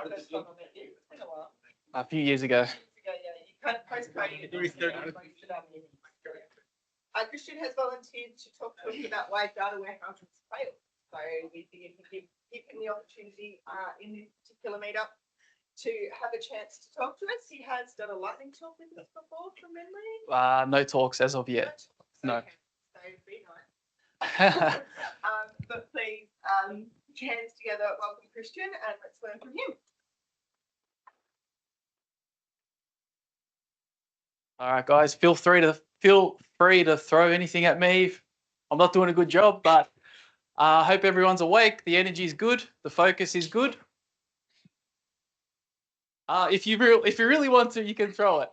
first time I met you? It's been a while. A few years ago. Yeah. You kind of post-coding. Kristian has volunteered to talk to us about why data warehouses fail. So we think give him the opportunity in this particular meetup to have a chance to talk to us. He has done a lightning talk with us before from memory. No talks as of yet. No. Okay. So be nice. But please, put your hands together, welcome Kristian, and let's learn from him. All right, guys, feel free to throw anything at me. I'm not doing a good job, but I hope everyone's awake. The energy is good. The focus is good. If you really want to, you can throw it.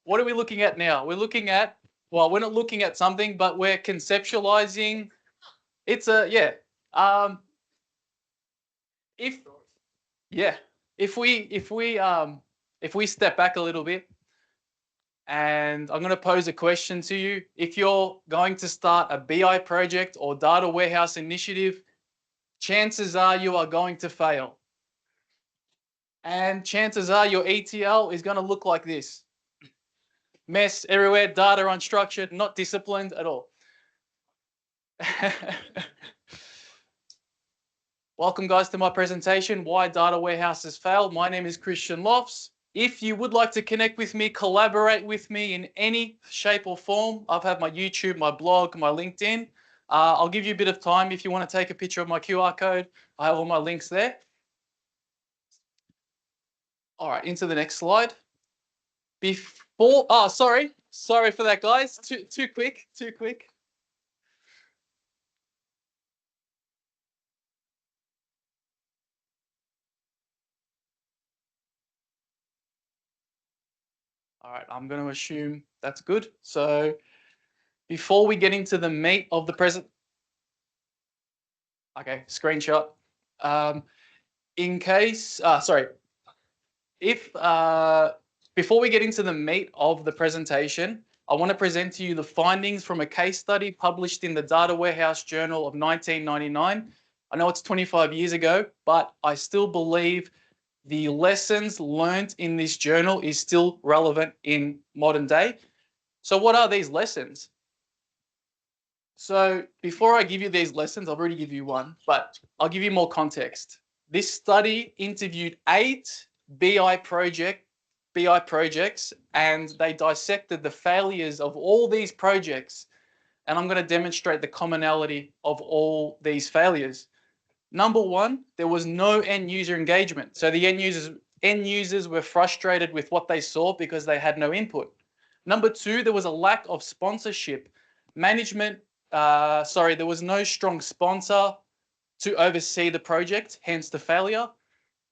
What are we looking at now? We're looking at, well, we're not looking at something, but we're conceptualizing. It's a, yeah. If we step back a little bit, and I'm going to pose a question to you. If you're going to start a BI project or data warehouse initiative, chances are you are going to fail. And chances are your ETL is going to look like this. Mess everywhere, data unstructured, not disciplined at all. Welcome, guys, to my presentation, Why Data Warehouses Fail. My name is Kristian Lofts. If you would like to connect with me, collaborate with me in any shape or form, I've had my YouTube, my blog, my LinkedIn. I'll give you a bit of time if you want to take a picture of my QR code. I have all my links there. All right, into the next slide. Sorry for that, guys. Too quick. All right, I'm going to assume that's good. So before we get into the meat of the present, okay, screenshot. Before we get into the meat of the presentation, I want to present to you the findings from a case study published in the Data Warehouse Journal of 1999. I know it's 25 years ago, but I still believe the lessons learned in this journal is still relevant in modern day. So what are these lessons? So before I give you these lessons, I've already given you one, but I'll give you more context. This study interviewed 8 BI projects, and they dissected the failures of all these projects. And I'm going to demonstrate the commonality of all these failures. Number one, there was no end user engagement. So the end users were frustrated with what they saw because they had no input. Number two, there was a lack of sponsorship. There was no strong sponsor to oversee the project, hence the failure.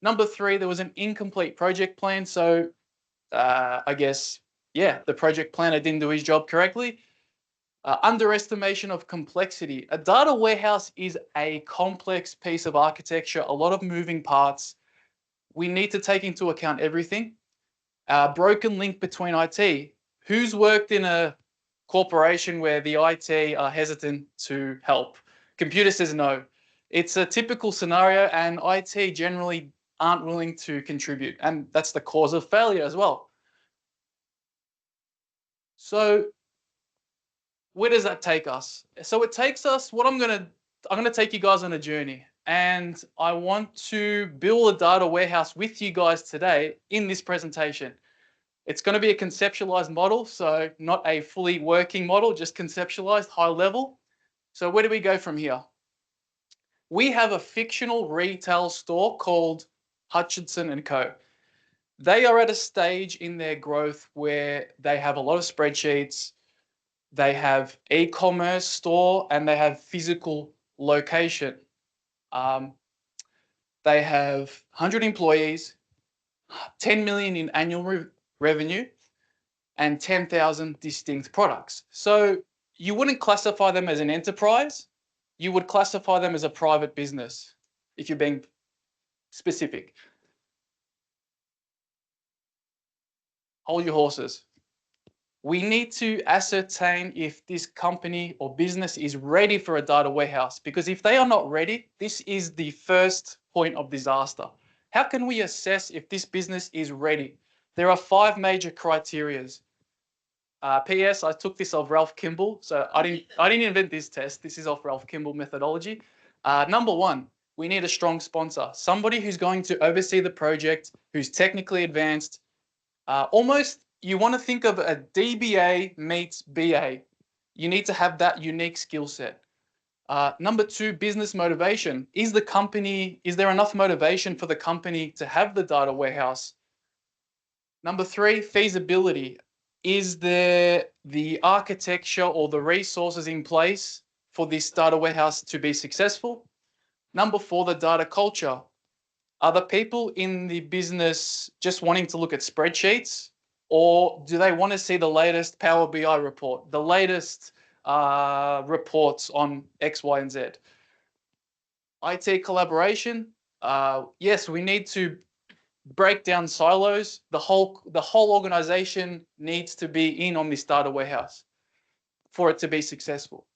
Number three, there was an incomplete project plan. So the project planner didn't do his job correctly. Underestimation of complexity. A data warehouse is a complex piece of architecture, a lot of moving parts. We need to take into account everything. Broken link between IT. Who's worked in a corporation where the IT are hesitant to help? Computer says no. It's a typical scenario, and IT generally aren't willing to contribute, and that's the cause of failure as well. So where does that take us? So it takes us, I'm going to take you guys on a journey, and I want to build a data warehouse with you guys today in this presentation. It's going to be a conceptualized model, so not a fully working model, just conceptualized, high level. So where do we go from here? We have a fictional retail store called Hutchinson & Co. They are at a stage in their growth where they have a lot of spreadsheets, they have e-commerce store, and they have physical location. They have 100 employees, 10 million in annual revenue, and 10,000 distinct products. So you wouldn't classify them as an enterprise. You would classify them as a private business, if you're being specific. Hold your horses. We need to ascertain if this company or business is ready for a data warehouse, because if they are not ready, this is the first point of disaster. How can we assess if this business is ready? There are 5 major criterias. P.S. I took this off Ralph Kimball, so I didn't invent this test. This is off Ralph Kimball methodology. Number 1, we need a strong sponsor, somebody who's going to oversee the project, who's technically advanced. Almost, you want to think of a DBA meets BA. You need to have that unique skill set. Number 2, business motivation. Is there enough motivation for the company to have the data warehouse? Number 3, feasibility. Is there the architecture or the resources in place for this data warehouse to be successful? Number 4, the data culture. Are the people in the business just wanting to look at spreadsheets, or do they want to see the latest Power BI report, the latest reports on X, Y, and Z? IT collaboration. Yes, we need to break down silos. The whole organization needs to be in on this data warehouse for it to be successful.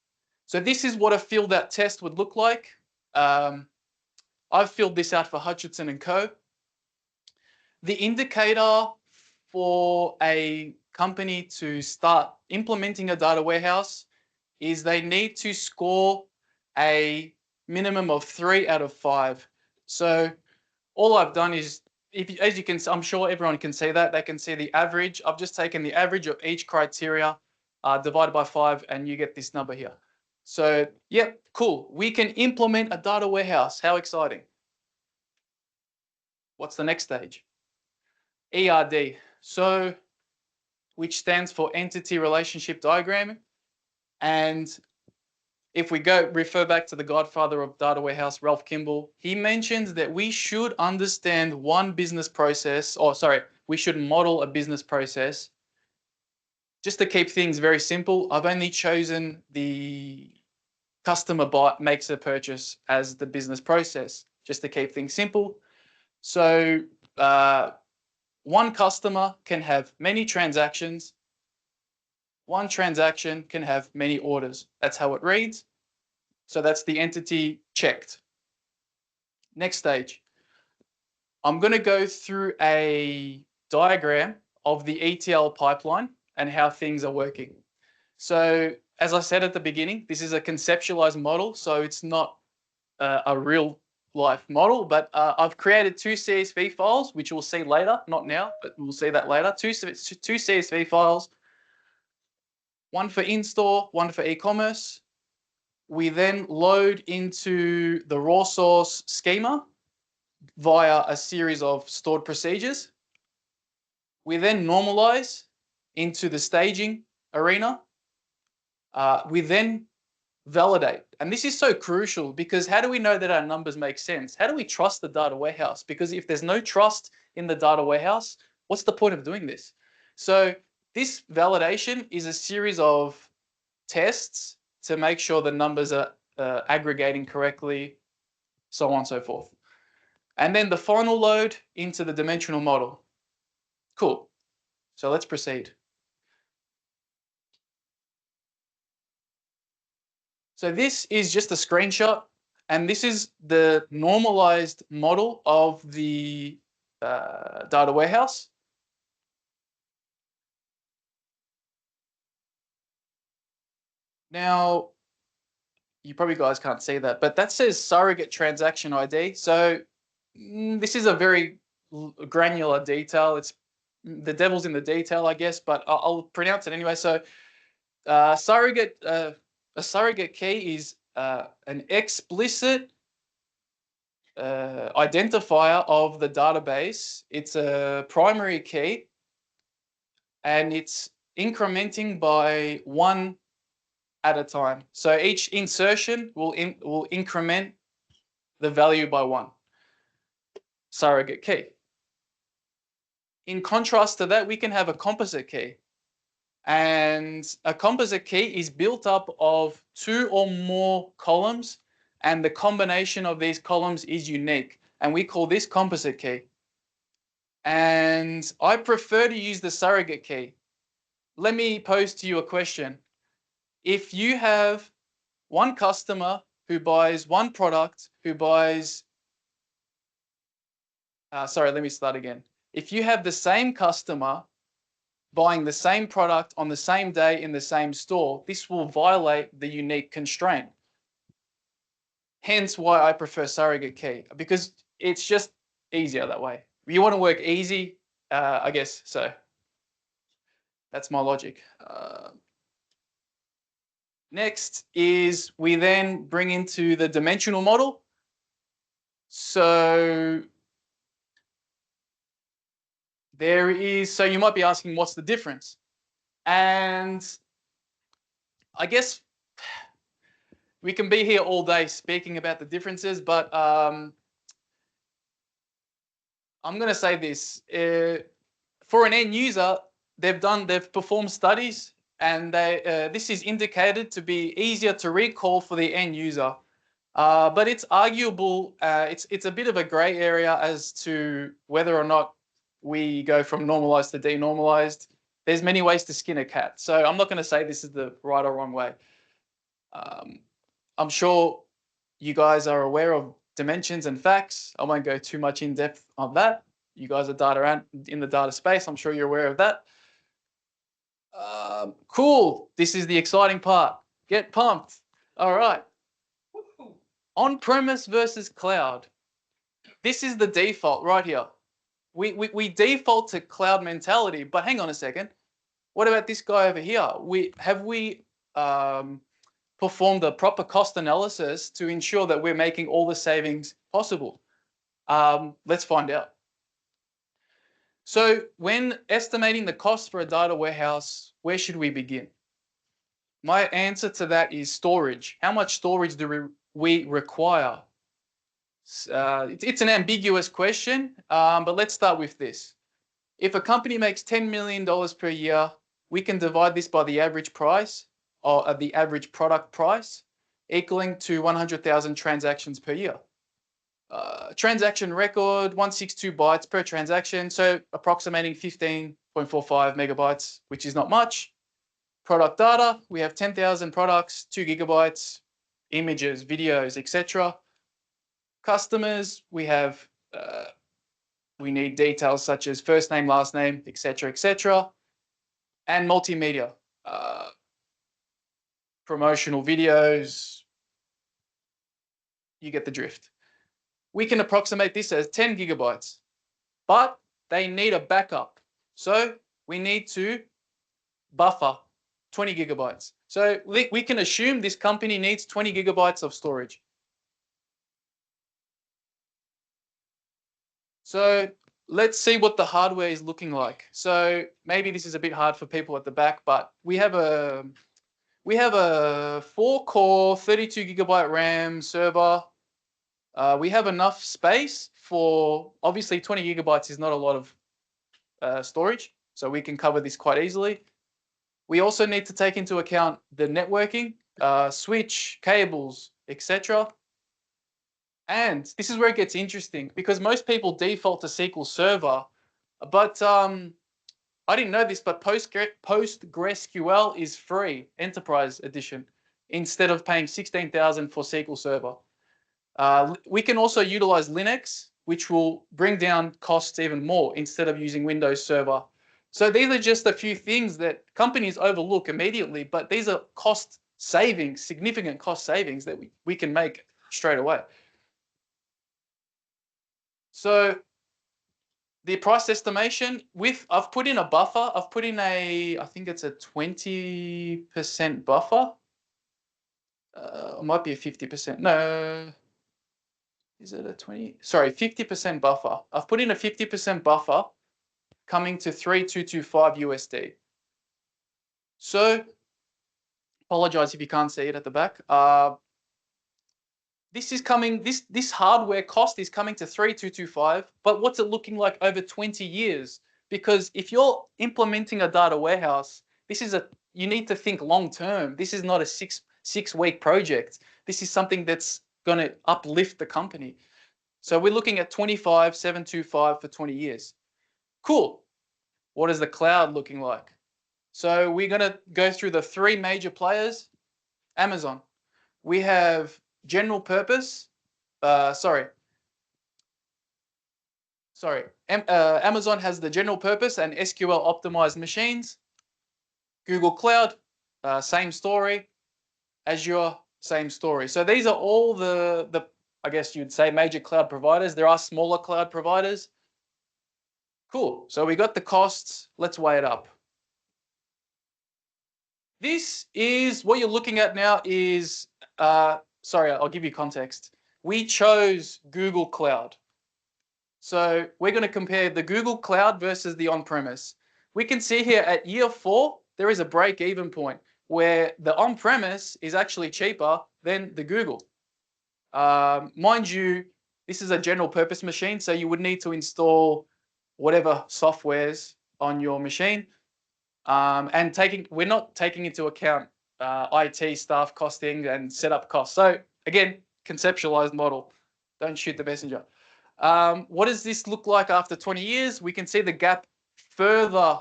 So this is what a filled out test would look like. I've filled this out for Hutchinson and Co. The indicator for a company to start implementing a data warehouse is they need to score a minimum of 3 out of 5. So all I've done is, as you can, I'm sure everyone can see that. They can see the average. I've just taken the average of each criteria, divided by 5, and you get this number here. So, yeah, cool. We can implement a data warehouse. How exciting. What's the next stage? ERD. So, which stands for Entity Relationship Diagram. And if we refer back to the godfather of data warehouse, Ralph Kimball, he mentions that we should understand one business process, we should model a business process. Just to keep things very simple, I've only chosen the customer makes a purchase as the business process, just to keep things simple. So one customer can have many transactions. One transaction can have many orders. That's how it reads. So that's the entity checked. Next stage. I'm going to go through a diagram of the ETL pipeline and how things are working. So as I said at the beginning, this is a conceptualized model, so it's not a real life model, but I've created 2 CSV files, which we'll see later, not now, but we'll see that later. Two CSV files, one for in-store, one for e-commerce. We then load into the raw source schema via a series of stored procedures. We then normalize into the staging arena. We then validate. And this is so crucial, because how do we know that our numbers make sense? How do we trust the data warehouse? Because if there's no trust in the data warehouse, what's the point of doing this? So this validation is a series of tests to make sure the numbers are aggregating correctly, so on and so forth. And then the final load into the dimensional model. Cool. So let's proceed. So this is just a screenshot, and this is the normalized model of the data warehouse. Now, you probably guys can't see that, but that says surrogate transaction ID. So this is a very granular detail. It's the devil's in the detail, I guess, but I'll pronounce it anyway. So a surrogate key is an explicit identifier of the database. It's a primary key, and it's incrementing by 1 at a time. So each insertion will increment the value by 1. Surrogate key. In contrast to that, we can have a composite key. And a composite key is built up of 2 or more columns, and the combination of these columns is unique. And we call this composite key. And I prefer to use the surrogate key. Let me pose to you a question. If you have one customer who buys one product, who buys sorry, let me start again. If you have the same customer buying the same product on the same day in the same store, this will violate the unique constraint. Hence why I prefer surrogate key, because it's just easier that way. You want to work easy, I guess. So that's my logic. Next is we then bring into the dimensional model. So so you might be asking, what's the difference? And I guess we can be here all day speaking about the differences, but I'm going to say this. For an end user, they've performed studies, and this is indicated to be easier to recall for the end user. But it's arguable, it's a bit of a gray area as to whether or not we go from normalized to denormalized. There's many ways to skin a cat. So I'm not going to say this is the right or wrong way. I'm sure you guys are aware of dimensions and facts. I won't go too much in depth on that. You guys are in the data space. I'm sure you're aware of that. Cool. This is the exciting part. Get pumped. All right. On-premise versus cloud. This is the default right here. We default to cloud mentality, but hang on a second. What about this guy over here? Have we performed a proper cost analysis to ensure that we're making all the savings possible? Let's find out. So when estimating the cost for a data warehouse, where should we begin? My answer to that is storage. How much storage do we require? It's an ambiguous question, but let's start with this. If a company makes $10 million per year, we can divide this by the average price, or the average product price, equaling to 100,000 transactions per year. Transaction record, 162 bytes per transaction, so approximating 15.45 megabytes, which is not much. Product data, we have 10,000 products, 2 gigabytes, images, videos, etc. Customers, we need details such as first name, last name, etc., etc. And multimedia, promotional videos, you get the drift. We can approximate this as 10 gigabytes, but they need a backup. So we need to buffer 20 gigabytes. So we can assume this company needs 20 gigabytes of storage. So let's see what the hardware is looking like. So maybe this is a bit hard for people at the back, but we have a 4-core, 32 gigabyte RAM server. We have enough space for, obviously 20 gigabytes is not a lot of storage, so we can cover this quite easily. We also need to take into account the networking, switch, cables, etc. And this is where it gets interesting, because most people default to SQL Server, but I didn't know this, but PostgreSQL is free, Enterprise Edition, instead of paying $16,000 for SQL Server. We can also utilize Linux, which will bring down costs even more instead of using Windows Server. So these are just a few things that companies overlook immediately, but these are cost savings, significant cost savings that we can make straight away. So the price estimation I've put in a buffer. I've put in I think it's a 20% buffer. It might be a 50%. No. Is it a 20? Sorry, 50% buffer. I've put in a 50% buffer coming to 3,225 USD. So, apologize if you can't see it at the back. This hardware cost is coming to 3,225, but what's it looking like over 20 years? Because if you're implementing a data warehouse, you need to think long term. This is not a six-week project. This is something that's going to uplift the company. So we're looking at 25,725 for 20 years. Cool. What is the cloud looking like? So we're going to go through the 3 major players. Amazon. We have general purpose. Amazon has the general purpose and SQL optimized machines. Google Cloud, same story. Azure, same story. So these are all the I guess you'd say major cloud providers. There are smaller cloud providers. Cool. So we got the costs. Let's weigh it up. This is what you're looking at now is, sorry, I'll give you context. We chose Google Cloud. So we're going to compare the Google Cloud versus the on-premise. We can see here at year 4, there is a break-even point where the on-premise is actually cheaper than the Google. Mind you, this is a general purpose machine, so you would need to install whatever softwares on your machine. And we're not taking into account IT staff costing and setup costs. So again, conceptualized model. Don't shoot the messenger. What does this look like after 20 years? We can see the gap further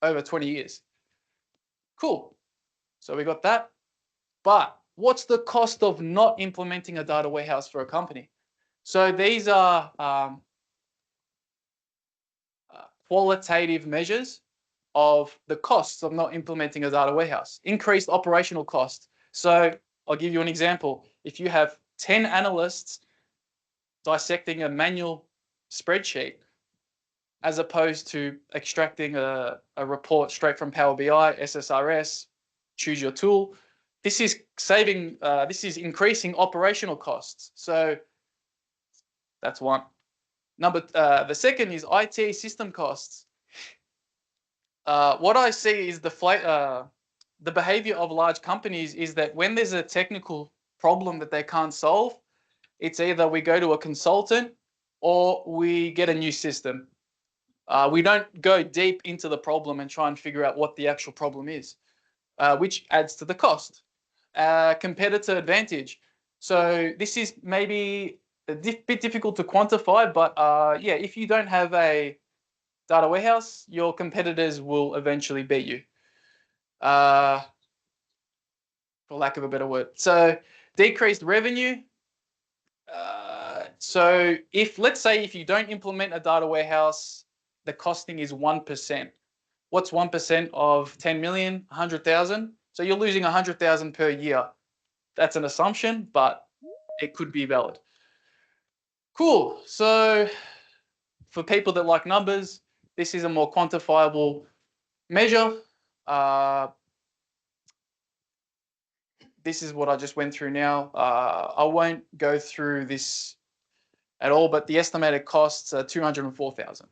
over 20 years. Cool. So we got that. But what's the cost of not implementing a data warehouse for a company? So these are qualitative measures of the costs of not implementing a data warehouse. Increased operational cost. So I'll give you an example. If you have 10 analysts dissecting a manual spreadsheet, as opposed to extracting a report straight from Power BI, SSRS, choose your tool, this is increasing operational costs. So that's one. The second is IT system costs. What I see is the behavior of large companies is that when there's a technical problem that they can't solve, it's either we go to a consultant or we get a new system. We don't go deep into the problem and try and figure out what the actual problem is, which adds to the cost. Competitor advantage. So this is maybe a bit difficult to quantify, but yeah, if you don't have a data warehouse, your competitors will eventually beat you, for lack of a better word. So decreased revenue. So let's say if you don't implement a data warehouse, the costing is 1%. What's 1% of 10 million? 100,000. So you're losing 100,000 per year. That's an assumption, but it could be valid. Cool. So for people that like numbers, this is a more quantifiable measure. This is what I just went through now. I won't go through this at all, but the estimated costs are 204,000.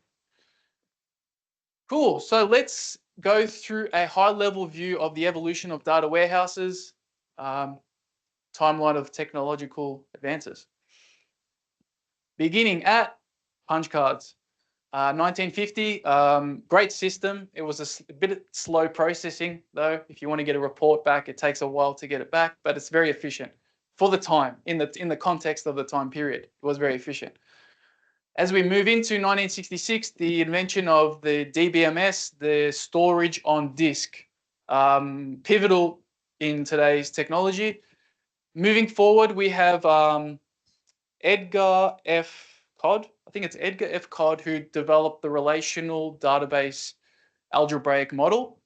Cool. So let's go through a high-level view of the evolution of data warehouses, timeline of technological advances. Beginning at punch cards. 1950, great system. It was a bit slow processing, though. If you want to get a report back, it takes a while to get it back, but it's very efficient for the time, in the context of the time period. It was very efficient. As we move into 1966, the invention of the DBMS, the storage on disk, pivotal in today's technology. Moving forward, we have Edgar F. Codd. I think it's Edgar F. Codd who developed the relational database algebraic model,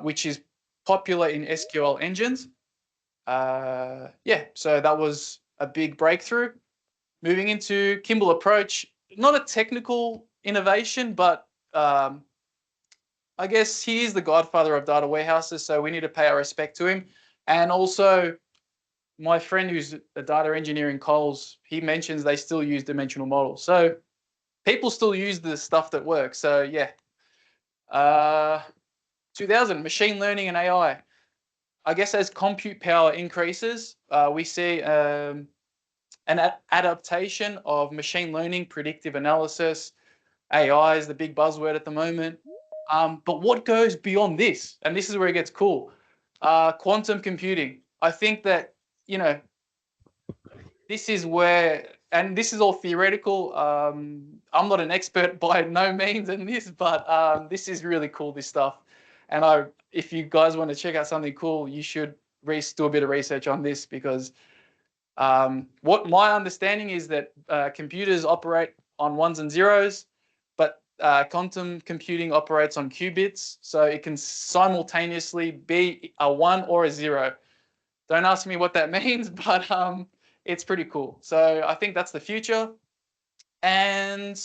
which is popular in SQL engines. Yeah, so that was a big breakthrough. Moving into Kimball approach, not a technical innovation, but I guess he is the godfather of data warehouses, so we need to pay our respect to him. And also, my friend who's a data engineer in Coles, he mentions they still use dimensional models. So people still use the stuff that works. So yeah. 2000, machine learning and AI. I guess as compute power increases, we see an adaptation of machine learning, predictive analysis. AI is the big buzzword at the moment. But what goes beyond this? And this is where it gets cool. Quantum computing. I think that, you know, this is where, and this is all theoretical. I'm not an expert by no means in this, but this is really cool, this stuff. And if you guys want to check out something cool, you should do a bit of research on this, because what my understanding is that computers operate on ones and zeros, but quantum computing operates on qubits, so it can simultaneously be a 1 or a 0. Don't ask me what that means, but it's pretty cool. So I think that's the future. And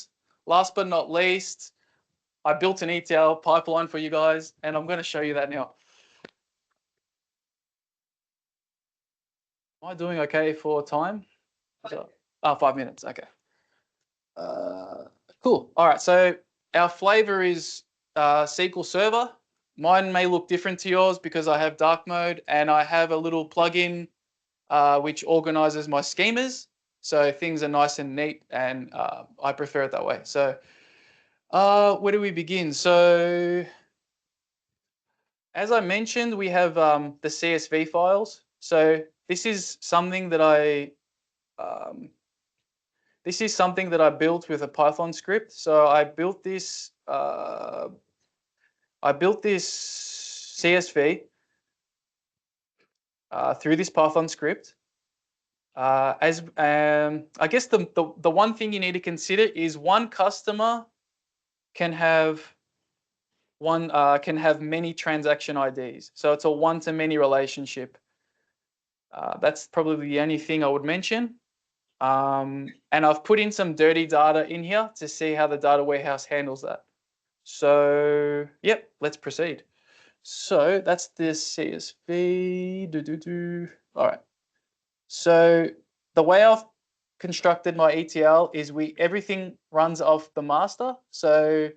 last but not least, I built an ETL pipeline for you guys, and I'm going to show you that now. Am I doing okay for time? 5 minutes. Okay. Cool. All right. So our flavor is SQL Server. Mine may look different to yours because I have dark mode and I have a little plugin which organizes my schemas. So things are nice and neat, and I prefer it that way. So where do we begin? So as I mentioned, we have the CSV files. So this is something that I built with a Python script. So I built this CSV through this Python script. I guess the one thing you need to consider is one customer can have many transaction IDs. So it's a one-to-many relationship. That's probably the only thing I would mention. And I've put in some dirty data in here to see how the data warehouse handles that. So, yep, let's proceed. So that's the CSV. All right. So the way I've constructed my ETL is everything runs off the master. So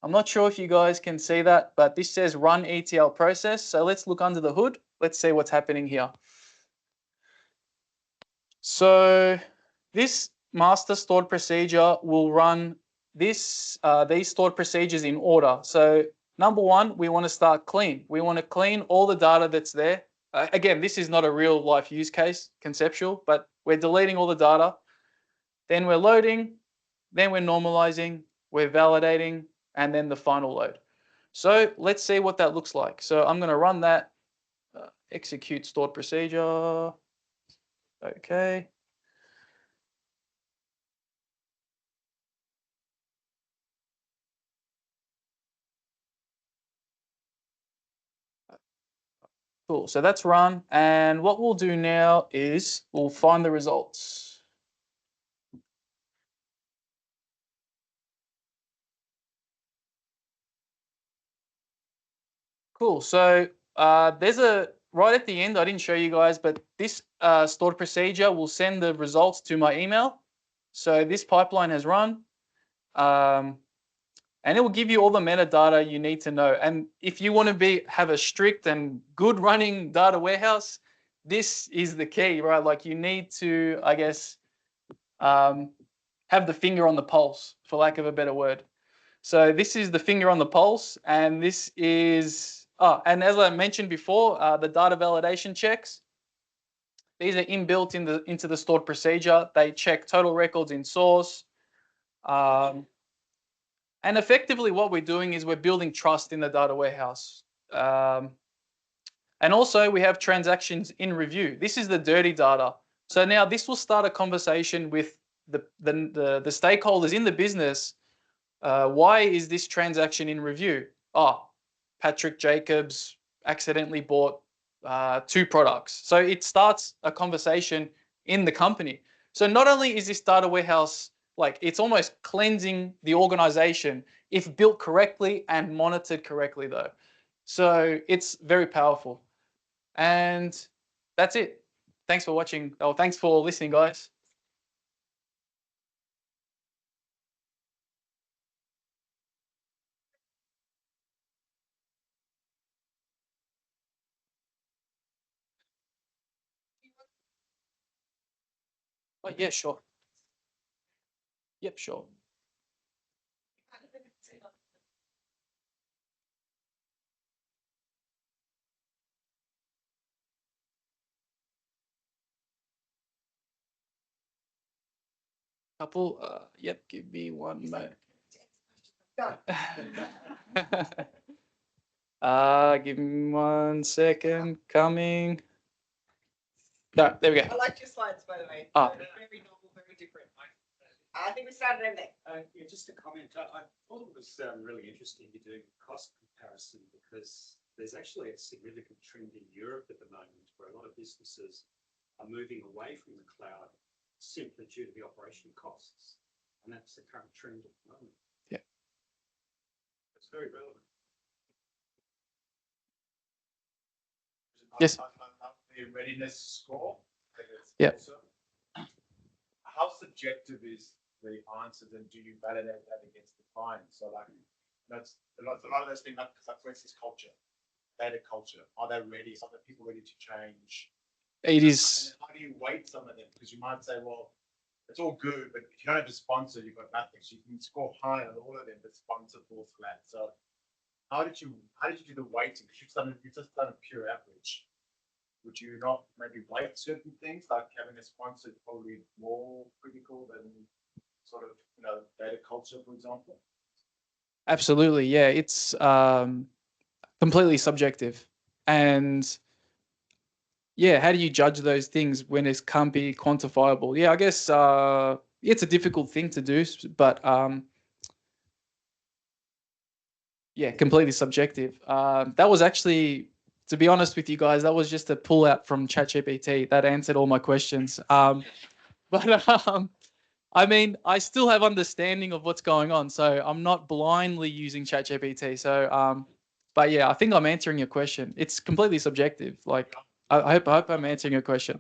I'm not sure if you guys can see that, but this says run ETL process. So let's look under the hood. Let's see what's happening here. So this master stored procedure will run these stored procedures in order. So number one, we want to start clean. We want to clean all the data that's there. Again, this is not a real life use case, conceptual, but we're deleting all the data. Then we're loading, then we're normalizing, we're validating, and then the final load. So let's see what that looks like. So I'm going to run that, execute stored procedure. Okay. Cool, so that's run. And what we'll do now is we'll find the results. Cool, so there's right at the end, I didn't show you guys, but this stored procedure will send the results to my email. So this pipeline has run. And it will give you all the metadata you need to know. And if you want to have a strict and good running data warehouse, this is the key, right? Like you need to, I guess, have the finger on the pulse, for lack of a better word. So this is the finger on the pulse, and this is, and as I mentioned before, the data validation checks. These are inbuilt into the stored procedure. They check total records in source. And effectively what we're doing is we're building trust in the data warehouse. And also we have transactions in review. This is the dirty data. So now this will start a conversation with the stakeholders in the business. Why is this transaction in review? Patrick Jacobs accidentally bought 2 products. So it starts a conversation in the company. So not only is this data warehouse, like it's almost cleansing the organization if built correctly and monitored correctly though. So it's very powerful. And that's it. Thanks for watching. Oh, thanks for listening, guys. Oh, yeah, sure. Yep, sure. Couple, yep, give me 1 moment. Give me 1 second, coming. No, there we go. I like your slides, by the way. Ah. Very novel, very different. I think we started over there. Yeah, just a comment. I thought it was really interesting you're doing cost comparison because there's actually a significant trend in Europe at the moment where a lot of businesses are moving away from the cloud simply due to the operation costs. And that's the current trend at the moment. Yeah. It's very relevant. Yes. The readiness score. Yeah. How subjective is the answers, and do you validate that against the client? So, like, that's a lot of those things. Like, for instance, culture, data culture. Are they ready? Are the people ready to change? It is. And how do you weight some of them? Because you might say, well, it's all good, but if you don't have a sponsor, you've got nothing. So you can score high on all of them, but sponsor falls flat. So how did you do the weighting? Because you've just done a pure average. Would you not maybe weight certain things, like having a sponsor probably more critical than sort of, data culture, for example? Absolutely, yeah. It's completely subjective, and yeah, how do you judge those things when it can't be quantifiable? Yeah, I guess it's a difficult thing to do, but yeah, completely subjective. That was actually, to be honest with you guys, that was just a pull out from ChatGPT that answered all my questions. But I mean, I still have understanding of what's going on, so I'm not blindly using ChatGPT. So, but yeah, I think I'm answering your question. It's completely subjective. Like, I hope I'm answering your question.